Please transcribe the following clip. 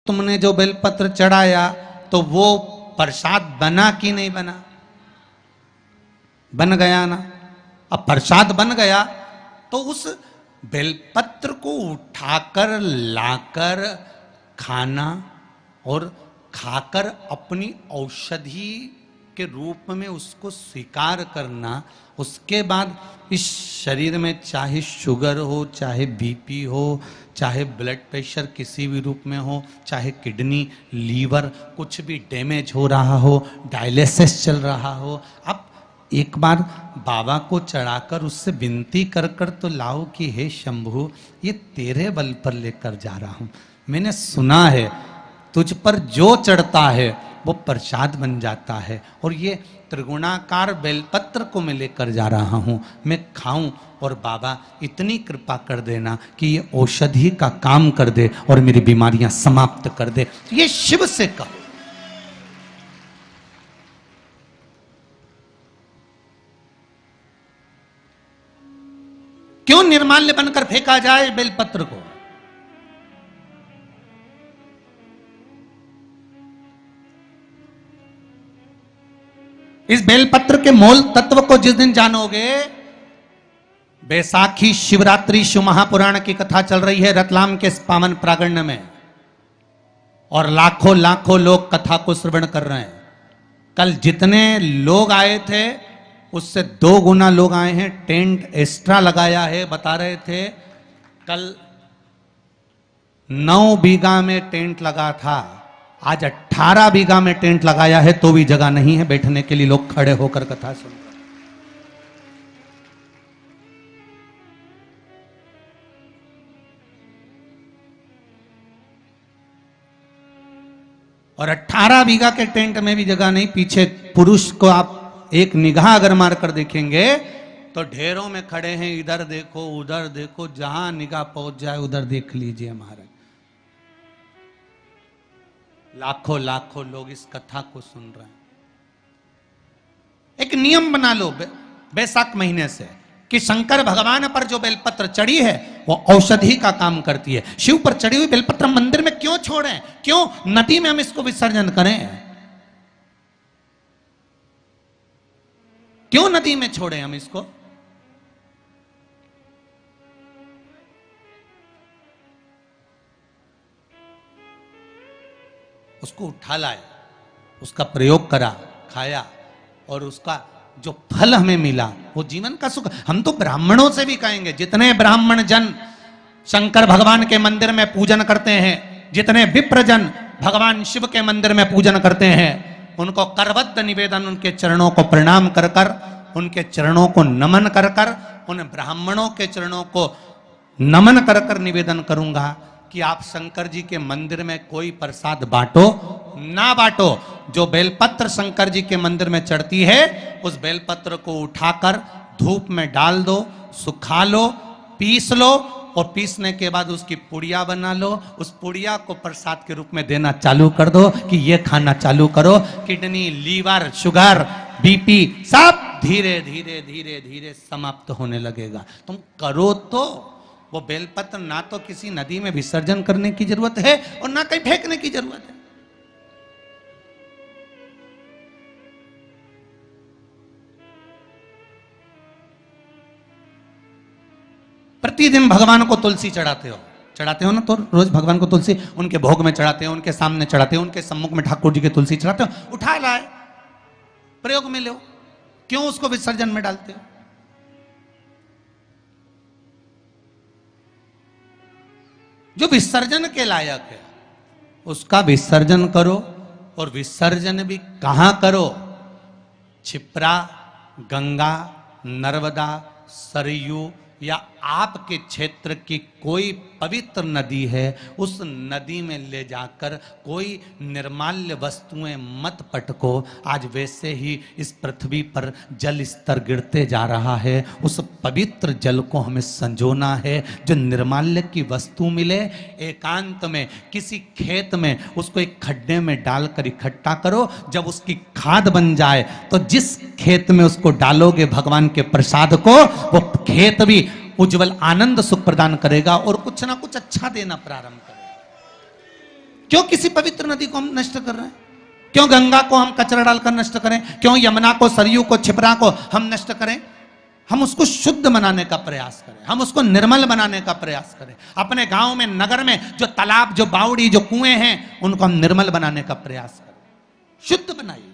तुमने जो बेलपत्र चढ़ाया तो वो प्रसाद बना कि नहीं बना? बन गया ना। अब प्रसाद बन गया तो उस बेलपत्र को उठाकर लाकर खाना और खाकर अपनी औषधि के रूप में उसको स्वीकार करना। उसके बाद इस शरीर में चाहे शुगर हो, चाहे बीपी हो, चाहे ब्लड प्रेशर किसी भी रूप में हो, चाहे किडनी, लीवर कुछ भी डैमेज हो रहा हो, डायलिसिस चल रहा हो, अब एक बार बाबा को चढ़ाकर उससे विनती कर कर तो लाओ कि हे शंभू, ये तेरे बल पर लेकर जा रहा हूं। मैंने सुना है तुझ पर जो चढ़ता है वो प्रसाद बन जाता है, और ये त्रिगुणाकार बेलपत्र को मैं लेकर जा रहा हूं, मैं खाऊं और बाबा इतनी कृपा कर देना कि ये औषधि का काम कर दे और मेरी बीमारियां समाप्त कर दे। ये शिव से कहो। क्यों निर्माल्य बनकर फेंका जाए बेलपत्र को? इस बेलपत्र के मूल तत्व को जिस दिन जानोगे, बैसाखी शिवरात्रि शिव महापुराण की कथा चल रही है रतलाम के पावन प्रांगण में, और लाखों लाखों लोग कथा को श्रवण कर रहे हैं। कल जितने लोग आए थे उससे 2 गुना लोग आए हैं। टेंट एक्स्ट्रा लगाया है, बता रहे थे कल 9 बीघा में टेंट लगा था, आज 18 बीघा में टेंट लगाया है तो भी जगह नहीं है बैठने के लिए। लोग खड़े होकर कथा सुन रहे हैं। और 18 बीघा के टेंट में भी जगह नहीं। पीछे पुरुष को आप एक निगाह अगर मार कर देखेंगे तो ढेरों में खड़े हैं, इधर देखो उधर देखो, जहां निगाह पहुंच जाए उधर देख लीजिए महाराज। लाखों लाखों लोग इस कथा को सुन रहे हैं। एक नियम बना लो बैसाख महीने से कि शंकर भगवान पर जो बेलपत्र चढ़ी है वो औषधि का काम करती है। शिव पर चढ़ी हुई बेलपत्र मंदिर में क्यों छोड़ें? क्यों नदी में हम इसको विसर्जन करें? क्यों नदी में छोड़ें हम इसको? उसको उठा लाए, उसका प्रयोग करा, खाया, और उसका जो फल हमें मिला वो जीवन का सुख। हम तो ब्राह्मणों से भी कहेंगे, जितने ब्राह्मण जन शंकर भगवान के मंदिर में पूजन करते हैं, जितने विप्र जन भगवान शिव के मंदिर में पूजन करते हैं, उनको करबद्ध निवेदन, उनके चरणों को प्रणाम कर कर, उनके चरणों को नमन कर कर, उन ब्राह्मणों के चरणों को नमन कर कर निवेदन करूंगा कि आप शंकर जी के मंदिर में कोई प्रसाद बांटो ना बांटो, जो बेलपत्र शंकर जी के मंदिर में चढ़ती है उस बेलपत्र को उठाकर धूप में डाल दो, सुखा लो, पीस लो, और पीसने के बाद उसकी पुड़िया बना लो। उस पुड़िया को प्रसाद के रूप में देना चालू कर दो कि ये खाना चालू करो। किडनी, लीवर, शुगर, बीपी सब धीरे धीरे धीरे धीरे समाप्त होने लगेगा। तुम करो तो वो बेलपत्र ना तो किसी नदी में विसर्जन करने की जरूरत है और ना कहीं फेंकने की जरूरत है। प्रतिदिन भगवान को तुलसी चढ़ाते हो ना? तो रोज भगवान को तुलसी उनके भोग में चढ़ाते हो, उनके सामने चढ़ाते हो, उनके सम्मुख में ठाकुर जी के तुलसी चढ़ाते हो। उठा लाए, प्रयोग में लो, क्यों उसको विसर्जन में डालते हो? जो विसर्जन के लायक है उसका विसर्जन करो, और विसर्जन भी कहां करो? क्षिप्रा, गंगा, नर्मदा, सरयू या आपके क्षेत्र की कोई पवित्र नदी है, उस नदी में ले जाकर कोई निर्माल्य वस्तुएं मत पटको। आज वैसे ही इस पृथ्वी पर जल स्तर गिरते जा रहा है, उस पवित्र जल को हमें संजोना है। जो निर्माल्य की वस्तु मिले, एकांत में किसी खेत में उसको एक खड्डे में डालकर इकट्ठा करो। जब उसकी खाद बन जाए तो जिस खेत में उसको डालोगे भगवान के प्रसाद को, वो खेत भी उज्जवल आनंद सुख प्रदान करेगा और कुछ ना कुछ अच्छा देना प्रारंभ करेगा। क्यों किसी पवित्र नदी को हम नष्ट कर रहे हैं? क्यों गंगा को हम कचरा डालकर नष्ट करें? क्यों यमुना को, सरयू को, छिपरा को हम नष्ट करें? हम उसको शुद्ध बनाने का प्रयास करें, हम उसको निर्मल बनाने का प्रयास करें। अपने गांव में, नगर में जो तालाब, जो बावड़ी, जो कुएं हैं, उनको हम निर्मल बनाने का प्रयास करें। शुद्ध बनाइए।